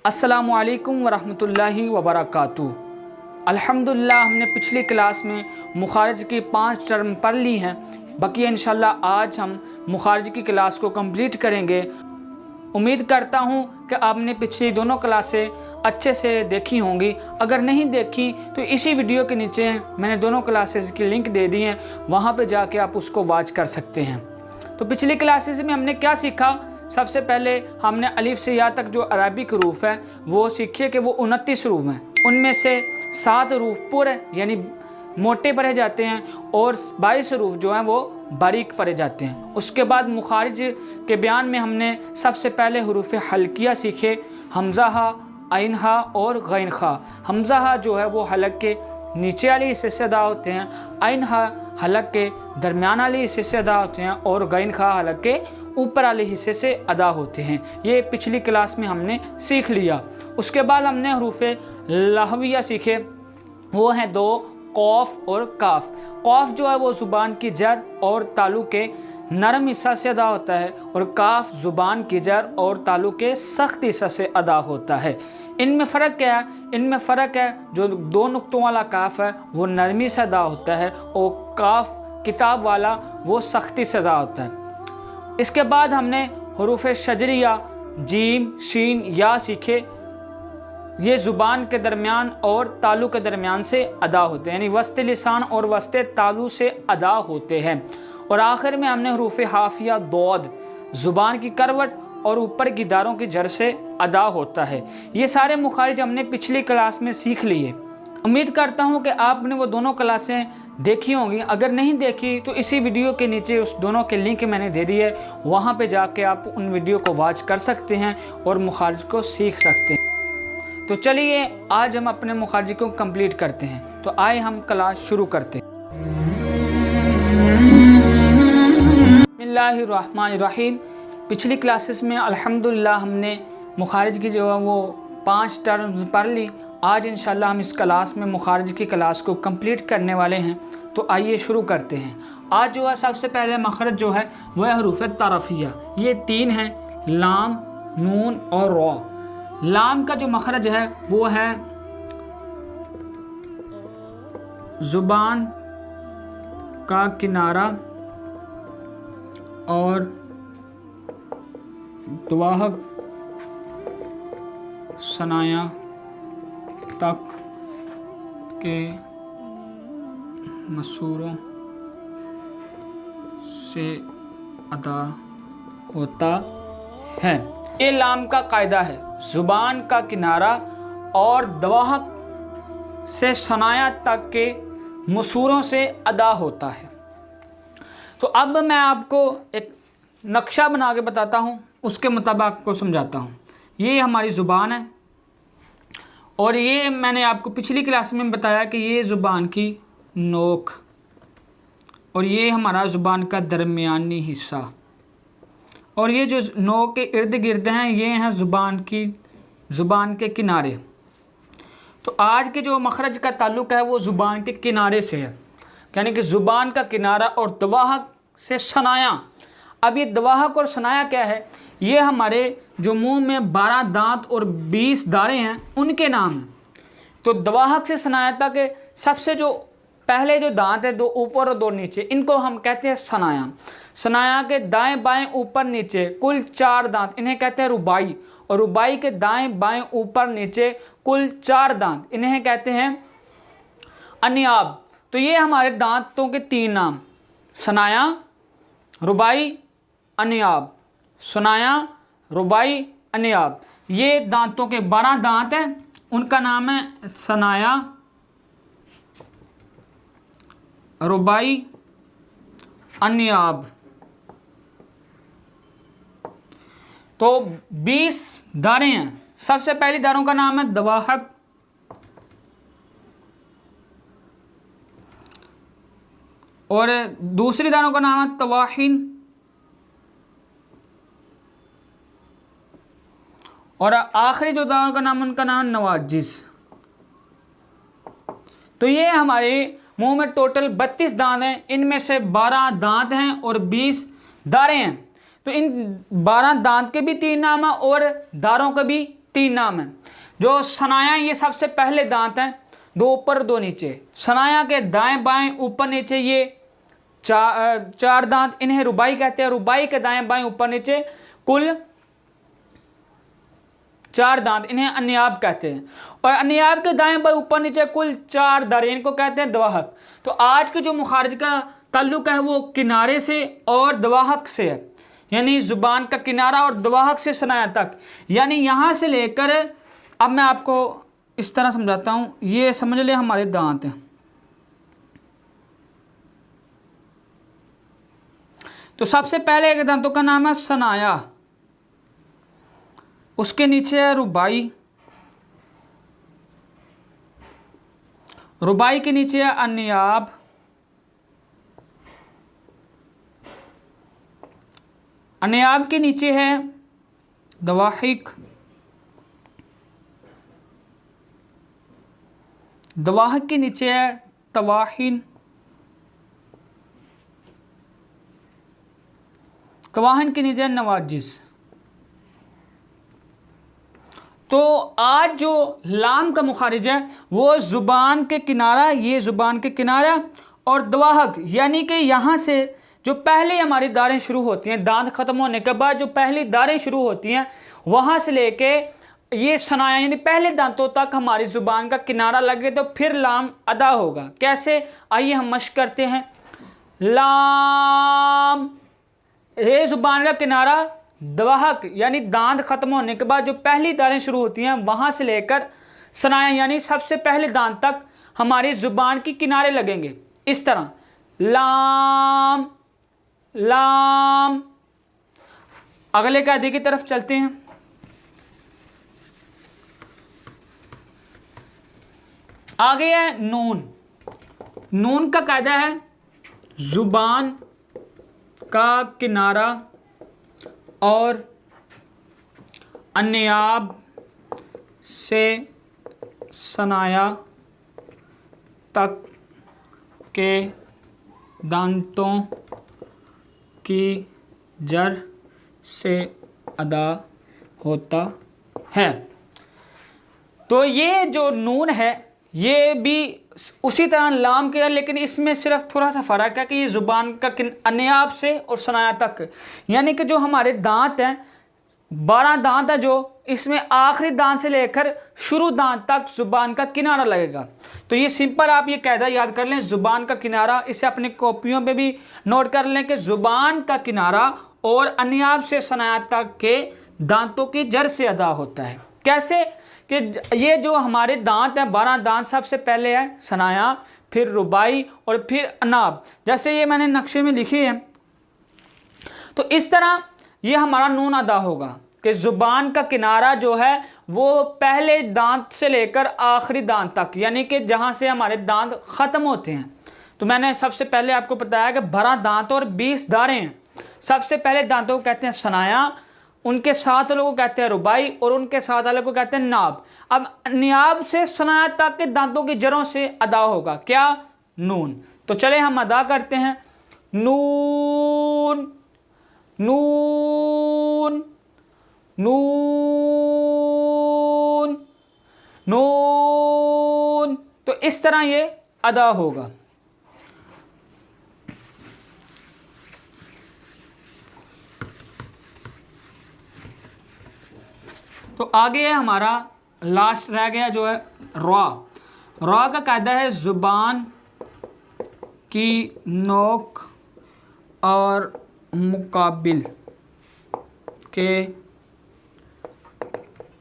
अस्सलामु अलैकुम वरहमतुल्लाहि वबरकातुहू। अल्हम्दुलिल्लाह हमने पिछली क्लास में मुखारिज की 5 टर्म पढ़ ली हैं। बाकी इंशाल्लाह आज हम मुखारिज की क्लास को कंप्लीट करेंगे। उम्मीद करता हूँ कि आपने पिछली दोनों क्लासें अच्छे से देखी होंगी। अगर नहीं देखी तो इसी वीडियो के नीचे मैंने दोनों क्लासेस की लिंक दे दी है, वहाँ पे जाके आप उसको वॉच कर सकते हैं। तो पिछली क्लासेस में हमने क्या सीखा? सबसे पहले हमने अलिफ से या तक जो अरबिक हरूफ है वो सीखे कि वो 29 हरूफ हैं। उनमें से 7 हरूफ पुर यानी मोटे पढ़े जाते हैं और 22 हरूफ जो हैं वो बारीक पढ़े जाते हैं। उसके बाद मुखारिज के बयान में हमने सबसे पहले हरूफ हल्किया सीखे, हमज़ा हा, आइन हा और गैन खा। हमज़ा हा जो है वो हलक के नीचे वाले हिस्से से अदा होते हैं, आइन हा हलक के दरमियान वाले हिस्से से अदा होते हैं और गैन खा हलक के ऊपर वाले हिस्से से अदा होते हैं। ये पिछली क्लास में हमने सीख लिया। उसके बाद हमने हरूफ लहविया सीखे, वो हैं 2 कौफ और काफ। कौफ जो है वो ज़ुबान की जर और तालु के नरम हिस्सा से अदा होता है और काफ ज़ुबान की जर और तालु के सख्त हिस्सा से अदा होता है। इनमें फ़र्क क्या है? इनमें फ़र्क है जो 2 नुक्तों वाला काफ है वो नरमी से अदा होता है और काफ किताब वाला वो सख्ती से अदा होता है। इसके बाद हमने हरूफ शजरिया जीम, शीन, या सीखे। ये ज़ुबान के दरमियान और तालु के दरमियान से अदा होते हैं, यानी वस्ते लिसान और वस्ते तालु से अदा होते हैं। और आखिर में हमने हरूफ हाफिया दौद, ज़ुबान की करवट और ऊपर की दारों की जड़ से अदा होता है। ये सारे मुखारिज हमने पिछली क्लास में सीख लिए। उम्मीद करता हूँ कि आपने वो दोनों क्लासें देखी होंगी। अगर नहीं देखी तो इसी वीडियो के नीचे उस दोनों के लिंक मैंने दे दी है, वहाँ पे जाके आप उन वीडियो को वॉच कर सकते हैं और मुखारिज को सीख सकते हैं। तो चलिए आज हम अपने मुखारिज को कंप्लीट करते हैं। तो आए हम क्लास शुरू करते हैं। बिस्मिल्लाहिर्रहमानिर्रहीम। पिछली क्लासेस में अल्हम्दुलिल्लाह हमने मुखारिज की जो है वो 5 टर्म्स पढ़ ली। आज इंशाल्लाह हम इस क्लास में मुखारिज की क्लास को कंप्लीट करने वाले हैं। तो आइए शुरू करते हैं। आज जो है सबसे पहले मखरज जो है वह हरूफ तरफिया। ये 3 हैं, लाम, नून और रॉ। लाम का जो मखरज है वो है ज़ुबान का किनारा और दुआहक सनाया तक के मसूरों से अदा होता है। ये लाम का कायदा है, ज़ुबान का किनारा और दवाहक से सनाया तक के मसूरों से अदा होता है। तो अब मैं आपको एक नक्शा बना के बताता हूँ, उसके मुताबिक आपको समझाता हूँ। ये हमारी ज़ुबान है और ये मैंने आपको पिछली क्लास में बताया कि ये ज़ुबान की नोक और ये हमारा ज़ुबान का दरमियानी हिस्सा और ये जो नोक के इर्द गिर्द हैं ये हैं ज़ुबान के किनारे। तो आज के जो मखरज का ताल्लुक़ है वो ज़ुबान के किनारे से है, यानी कि ज़ुबान का किनारा और दवाहक से सनाया। अब ये दवाहक और सनाया क्या है? ये हमारे जो मुंह में 12 दांत और 20 दारे हैं उनके नाम हैं। तो दवाहक से सनाया तक सबसे जो पहले जो दांत है 2 ऊपर और 2 नीचे, इनको हम कहते हैं सनाया। सनाया के दाएं बाएं ऊपर नीचे कुल 4 दांत, इन्हें कहते हैं रुबाई। और रुबाई के दाएं बाएं ऊपर नीचे कुल 4 दांत, इन्हें कहते हैं अनियाब। तो ये हमारे दांतों के 3 नाम, सनाया, रुबाई, अनियाब। सनाया, रुबाई, अनियाब। ये दांतों के 12 दांत हैं, उनका नाम है सनाया, रुबाई, अनियाब। तो 20 दारें हैं। सबसे पहली दारों का नाम है दवाहक, और दूसरी दारों का नाम है तवाहिन, और आखिरी जो दारों का नाम है उनका नाम नवाजिस। तो ये हमारे मुंह में टोटल 32 दांत हैं, इनमें से 12 दांत हैं और 20 दारें हैं। तो इन 12 दांत के भी 3 नाम है और दारों के भी 3 नाम हैं। जो सनाया ये सबसे पहले दांत हैं, 2 ऊपर 2 नीचे। सनाया के दाएं बाएं ऊपर नीचे ये 4 दांत, इन्हें रुबाई कहते हैं। रुबाई के दाएं बाएं ऊपर नीचे कुल 4 दांत, इन्हें अन्याब कहते हैं। और अन्याब के दाएं बाएं ऊपर नीचे कुल 4 दांत, इनको कहते हैं दवाहक। तो आज के जो मुखारिज का ताल्लुक है वो किनारे से और दवाहक से है, यानी जुबान का किनारा और दवाहक से सनाया तक, यानी यहाँ से लेकर, अब मैं आपको इस तरह समझाता हूँ। ये समझ ले हमारे दांत हैं, तो सबसे पहले एक दांतों का नाम है सनाया, उसके नीचे है रुबाई, रुबाई के नीचे है अन्याब, अन्याब के नीचे है दवाहिक, दवाहिक के नीचे है तवाहिन, तवाहिन के नीचे है नवाजिस। तो आज जो लाम का मुखारिज है वो ज़ुबान के किनारा, ये ज़ुबान के किनारा और दवाहक, यानी कि यहाँ से जो पहले हमारी दारें शुरू होती हैं, दांत ख़त्म होने के बाद जो पहली दारें शुरू होती हैं, वहाँ से लेके ये सनाया यानी पहले दांतों तक हमारी ज़ुबान का किनारा लगे तो फिर लाम अदा होगा। कैसे, आइए हम मश्क करते हैं। लाम, ये ज़ुबान का किनारा, दवाहक यानी दांत ख़त्म होने के बाद जो पहली दारें शुरू होती हैं वहाँ से लेकर सनाया यानी सबसे पहले दांत तक हमारी ज़ुबान की किनारे लगेंगे इस तरह, लाम लाम। अगले कायदे की तरफ चलते हैं। आगे है नून। नून का कायदा है ज़ुबान का किनारा और अन्याब से सनाया तक के दांतों की जड़ से अदा होता है। तो ये जो नून है ये भी उसी तरह लाम के है, लेकिन इसमें सिर्फ थोड़ा सा फ़र्क है कि ये ज़ुबान का अन्याब से और सनाया तक, यानी कि जो हमारे दांत हैं 12 दांत है, जो इसमें आखिरी दांत से लेकर शुरू दांत तक ज़ुबान का किनारा लगेगा। तो ये सिंपल आप ये कायदा याद कर लें, ज़ुबान का किनारा, इसे अपनी कॉपियों पे भी नोट कर लें कि ज़ुबान का किनारा और अन्याब से सनाया तक के दांतों की जड़ से अदा होता है। कैसे कि ये जो हमारे दांत हैं 12 दांत, सबसे पहले है सनाया, फिर रुबाई और फिर अनाब, जैसे ये मैंने नक्शे में लिखे हैं। तो इस तरह ये हमारा नून अदा होगा कि ज़ुबान का किनारा जो है वो पहले दांत से लेकर आखिरी दांत तक, यानी कि जहाँ से हमारे दांत ख़त्म होते हैं। तो मैंने सबसे पहले आपको बताया कि 12 दांत और 20 दारें हैं। सबसे पहले दांतों को कहते हैं सनाया, उनके साथ वालों को कहते हैं रुबाई और उनके साथ वालों को कहते हैं नाब। अब नियाब से सनाया तक के दांतों की जड़ों से अदा होगा क्या, नून। तो चले हम अदा करते हैं। नून नून नून नून। तो इस तरह ये अदा होगा। तो आगे है हमारा लास्ट रह गया जो है रॉ। रॉ का कायदा है ज़ुबान की नोक और मुकाबिल के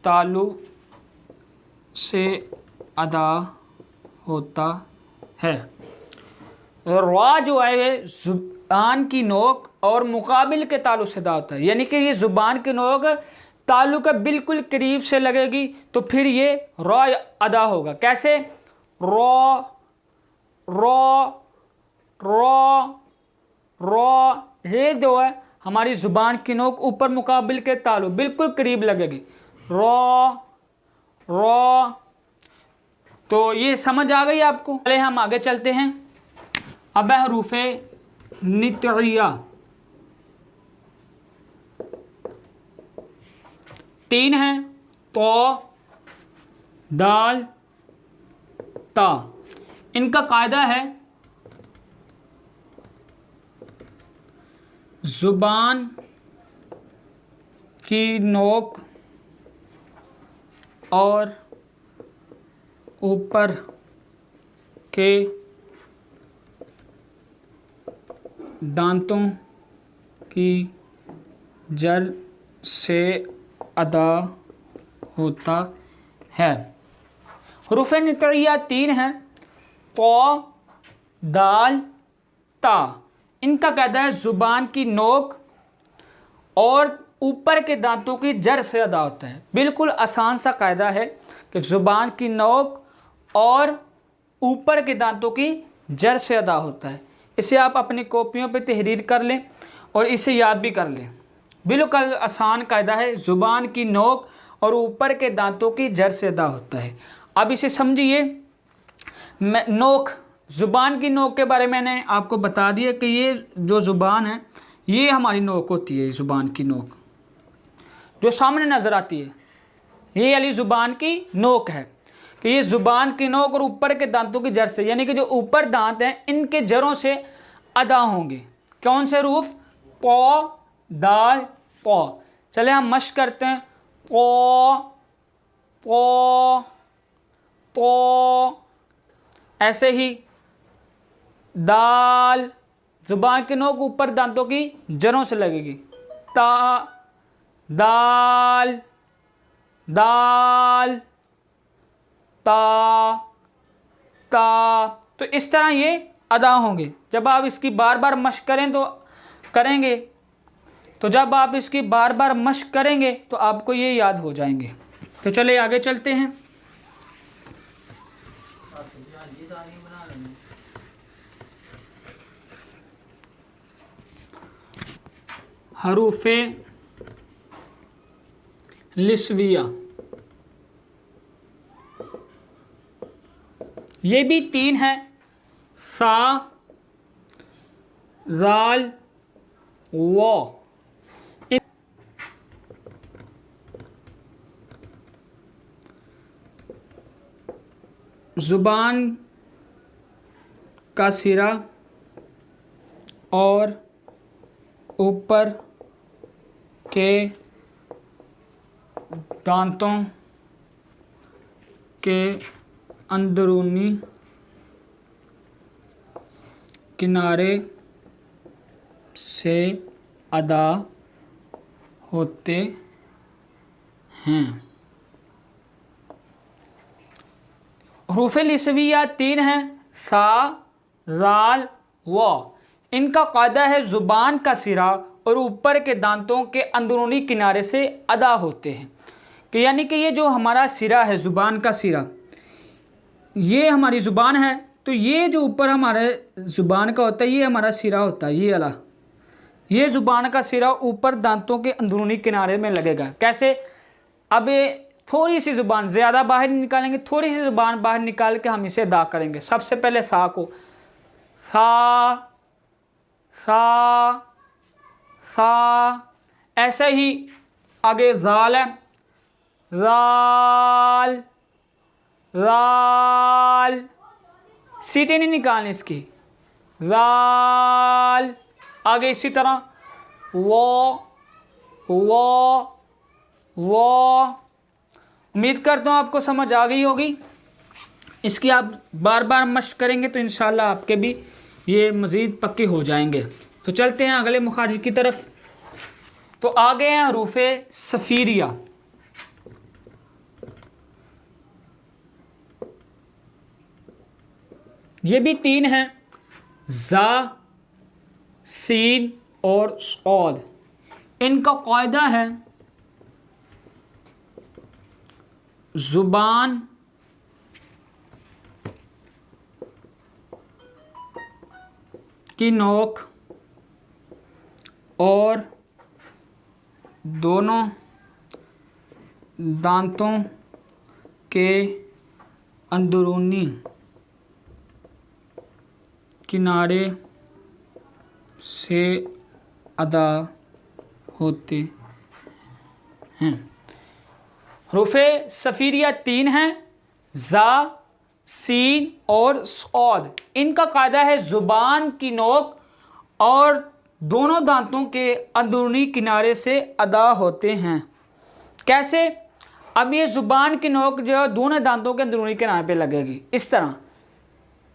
ताल्लुक से अदा होता है। रॉ जो है ज़ुबान की नोक और मुकाबिल के ताल्लुक से अदा होता है, यानी कि ये ज़ुबान की नोक ताल्लुक बिल्कुल करीब से लगेगी तो फिर ये रॉ अदा होगा। कैसे, रॉ रॉ रॉ रॉ, ये जो है हमारी ज़ुबान की नोक ऊपर मुकाबिल के ताल्लुक बिल्कुल करीब लगेगी, रॉ रॉ। तो ये समझ आ गई आपको। चले हम आगे चलते हैं। अब है हरूफ़ नित्इया। 3 हैं, तो, दाल, ता। इनका कायदा है ज़ुबान की नोक और ऊपर के दांतों की जड़ से अदा होता है। हुरूफ़ नितरिया 3 हैं, तो, दाल, ता। इनका कायदा है ज़ुबान की नोक और ऊपर के दांतों की जड़ से अदा होता है। बिल्कुल आसान सा कायदा है कि ज़ुबान की नोक और ऊपर के दांतों की जड़ से अदा होता है। इसे आप अपनी कॉपियों पे तहरीर कर लें और इसे याद भी कर लें। बिल्कुल आसान कायदा है, ज़ुबान की नोक और ऊपर के दांतों की जड़ से अदा होता है। अब इसे समझिए। नोक, ज़ुबान की नोक के बारे में मैंने आपको बता दिया कि ये जो ज़ुबान है ये हमारी नोक होती है। ज़ुबान की नोक जो सामने नज़र आती है ये वाली ज़ुबान की नोक है कि ये ज़ुबान की नोक और ऊपर के दांतों की जड़ से, यानी कि जो ऊपर दांत हैं इनके जड़ों से अदा होंगे। कौन से रूफ? तो, दाल, तो। चले हम मश्क करते हैं। तो ऐसे ही दाल, ज़ुबान की नोक ऊपर दांतों की जड़ों से लगेगी। ता, दाल, दाल, ता, ता। तो इस तरह ये अदा होंगे। जब आप इसकी बार बार मश्क करेंगे तो जब आप इसकी बार बार मश्क करेंगे तो आपको ये याद हो जाएंगे। तो चले आगे चलते हैं। हरूफे लिस्विया, ये भी 3 हैं, सा, जाल, वो। ज़ुबान का सिरा और ऊपर के दांतों के अंदरूनी किनारे से अदा होते हैं। हरूफ लिस्विया 3 हैं, सा, जाल, वो। इनका कायदा है ज़ुबान का सिरा और ऊपर के दांतों के अंदरूनी किनारे से अदा होते हैं। कि यानी कि ये जो हमारा सिरा है, ज़ुबान का सिरा, ये हमारी ज़ुबान है, तो ये जो ऊपर हमारे ज़ुबान का होता है ये हमारा सिरा होता है। ये वाला, ये ज़ुबान का सिरा ऊपर दांतों के अंदरूनी किनारे में लगेगा। कैसे? अब थोड़ी सी ज़ुबान ज़्यादा बाहर निकालेंगे, थोड़ी सी ज़ुबान बाहर निकाल के हम इसे अदा करेंगे। सबसे पहले सा को, सा, सा, सा। ऐसे ही आगे जाल है, जाल, जाल। सीटें नहीं निकालनी इसकी, जाल। आगे इसी तरह वो। उम्मीद करता हूँ आपको समझ आ गई होगी। इसकी आप बार बार मश्क करेंगे तो इंशाल्लाह आपके भी ये मज़ीद पक्के हो जाएंगे। तो चलते हैं अगले मुखारिज की तरफ। तो आ गए हैं हरूफे सफ़ीरिया। ये भी 3 हैं, ज़ा, सीन और सौद। इनका कायदा है ज़ुबान की नोक और दोनों दांतों के अंदरूनी किनारे से अदा होते हैं। हरूफे सफ़ीरिया 3 हैं, ज़ा, सीन और सौद। इनका कायदा है ज़ुबान की नोक और दोनों दांतों के अंदरूनी किनारे से अदा होते हैं। कैसे? अब ये ज़ुबान की नोक जो है दोनों दांतों के अंदरूनी किनारे पे लगेगी, इस तरह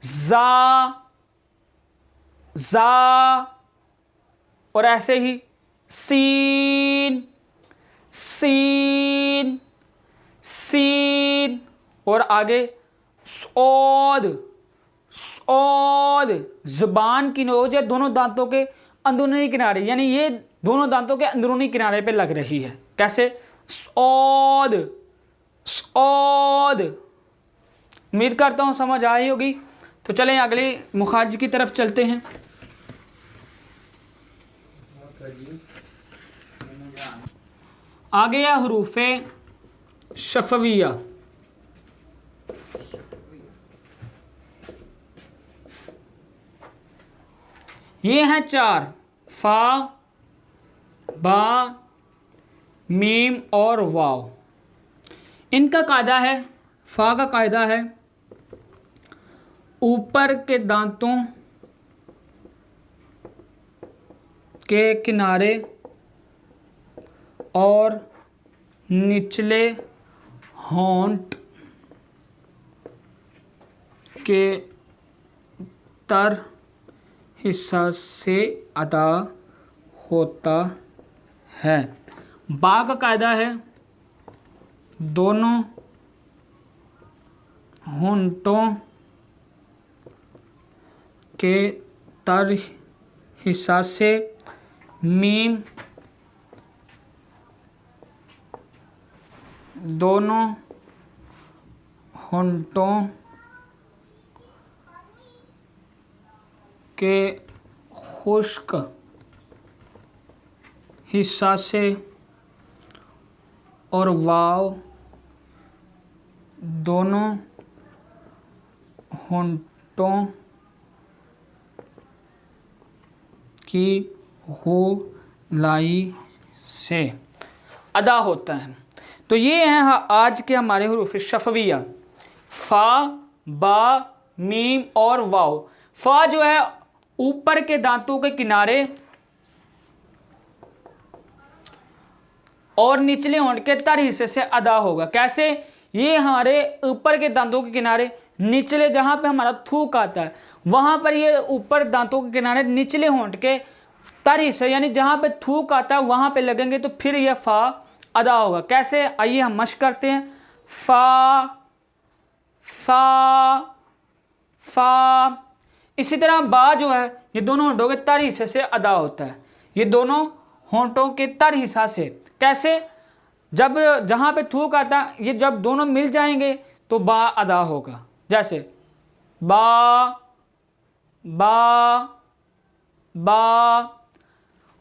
ज़ा, ज़ा, और ऐसे ही सीन, सीन, सीन, और आगे सौद, सौद। ज़ुबान की नोक जो दोनों दांतों के अंदरूनी किनारे, यानी ये दोनों दांतों के अंदरूनी किनारे पे लग रही है। कैसे? सौद, सौद। उम्मीद करता हूँ समझ आई होगी। तो चलें अगली मुखारज की तरफ चलते हैं। आ गया हरूफे शफविया। ये हैं 4, फा, बा, मीम और वाव। इनका कायदा है, फा का कायदा है ऊपर के दांतों के किनारे और निचले होंठ के तर हिस्सा से अदा होता है। बा का कायदा है दोनों होंठों के तर हिस्सा से। मीम दोनों होंठों के खुश्क हिस्सा से। और वाव दोनों होंठों की गोलाई से अदा होता है। तो ये हैं आज के हमारे हुरूफ शफविया, फ़ा, बा, मीम और वाव। फ़ा जो है ऊपर के दांतों के किनारे और निचले होंठ के तर हिस्से से अदा होगा। कैसे? ये हमारे ऊपर के दांतों के किनारे निचले, जहाँ पे हमारा थूक आता है वहाँ पर ये ऊपर दांतों के किनारे निचले होंठ के तर हिस्से, यानी जहाँ पे थूक आता है वहाँ पे लगेंगे, तो फिर यह फ़ा अदा होगा। कैसे? आइए हम मश्क करते हैं। फ़ा, फ़ा, फ़ा। इसी तरह बा जो है ये दोनों होंठों के तर हिस्से से अदा होता है, ये दोनों होंठों के तर हिस्सा से। कैसे? जब जहाँ पे थूक आता है ये जब दोनों मिल जाएंगे तो बा अदा होगा। जैसे बा, बा, बा।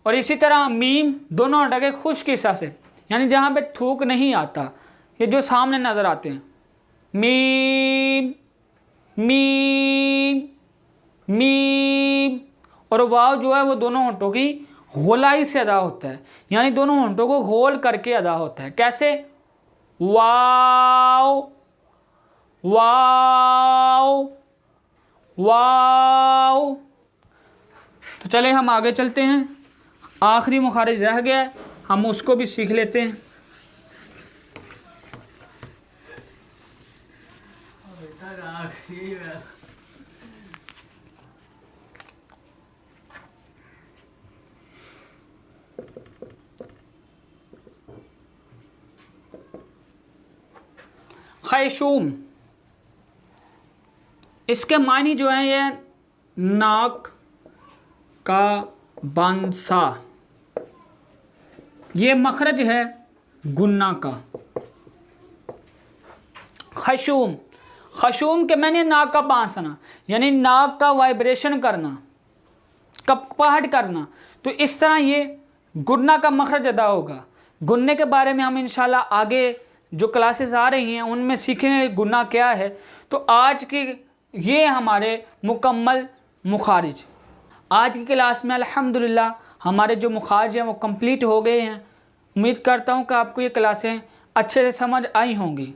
और इसी तरह मीम दोनों होंठों के खुश्क हिस्सा से, यानी जहाँ पे थूक नहीं आता, ये जो सामने नज़र आते हैं। Meme, meme, meme. और वाव जो है वो दोनों होंठों की गोलाई से अदा होता है, यानी दोनों होंठों को गोल करके अदा होता है। कैसे? वाव, वाव, वाव। तो चले हम आगे चलते हैं। आखिरी मुखारिज रह गया, हम उसको भी सीख लेते हैं। खैशूम, इसके मायने जो है ये नाक का बांसा। ये मखरज है गुन्ना का। खशूम, खशूम के मैंने नाक का बांसना, यानी नाक का वाइब्रेशन करना, कपकपाहट करना। तो इस तरह ये गुन्ना का मखरज अदा होगा। गुन्ने के बारे में हम इंशाल्लाह आगे जो क्लासेस आ रही हैं उनमें सीखेंगे गुन्ना क्या है। तो आज की ये हमारे मुकम्मल मुखारिज। आज की क्लास में अल्हम्दुलिल्लाह हमारे जो मुखारिज हैं वो कंप्लीट हो गए हैं। उम्मीद करता हूँ कि आपको ये क्लासें अच्छे से समझ आई होंगी।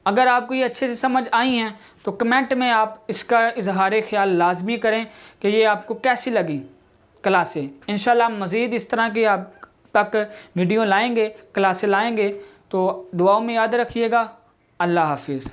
अगर आपको ये अच्छे से समझ आई हैं तो कमेंट में आप इसका इजहार ख्याल लाजमी करें कि ये आपको कैसी लगी क्लासें। इंशाल्लाह मज़ीद इस तरह की आप तक वीडियो लाएंगे, क्लासें लाएंगे। तो दुआओं में याद रखिएगा। अल्लाह हाफिज़।